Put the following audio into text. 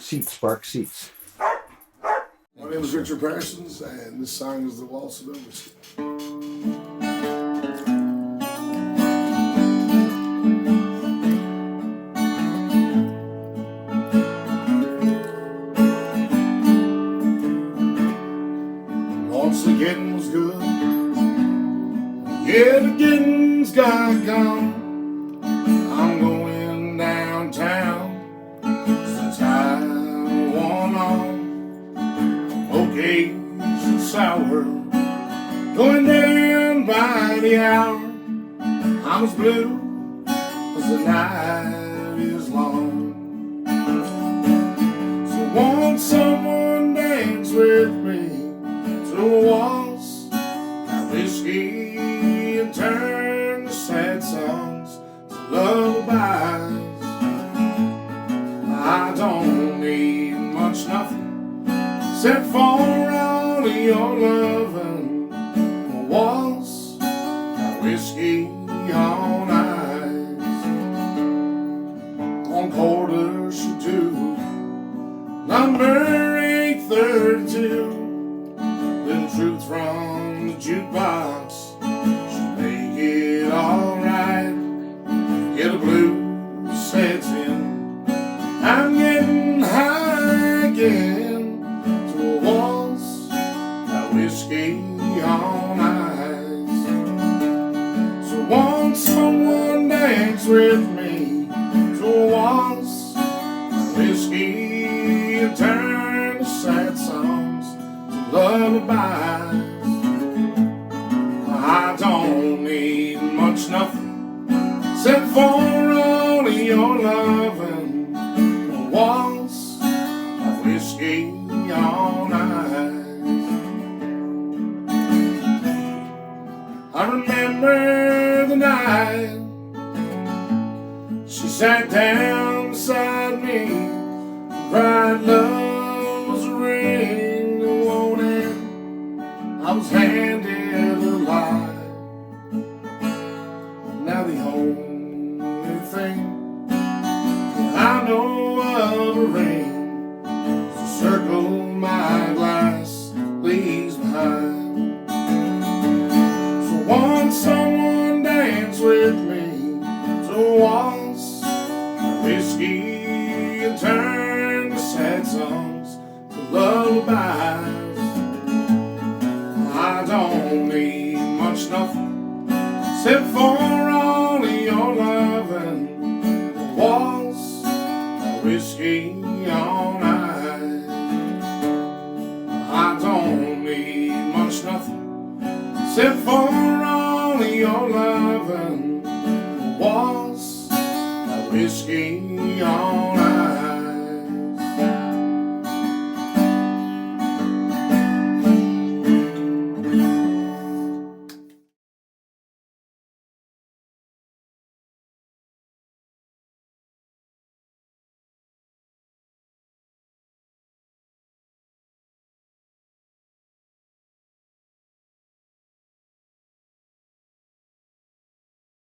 Seats, Bark Seats. My name is Richard Parsons, and this song is The Waltz of Whiskey. Once the getting was good, yeah, the getting's got gone. I'm going downtown since I won on. Okay, so sour, going down by the hour. I'm as blue as the night is long. So won't someone dance with me to a waltz, have whiskey, and turn the sad songs to lullabies? I don't need much, nothing, except for all of your loving. A waltz, a whiskey on ice, on quarter to two, number 832. Little truth from the jukebox should make it alright. Yeah, the blues sets in, I'm getting high again to a waltz, a whiskey on ice. So won't someone dance with me to a waltz, a whiskey, and turn the sad songs to lullabies? I don't need much, nothing, except for all of your loving. A waltz, a whiskey on ice. I remember the night she sat down beside me, cried love was a ring that won't end. I was handed a lie. Now the only thing I know of a ring is the circle my glass leaves behind. So won't someone dance with me to a waltz, a whiskey, and turn the sad songs to lullabies? I don't need much, nothing, except for all of your loving. A waltz, a whiskey on ice. I don't need much, nothing, except for all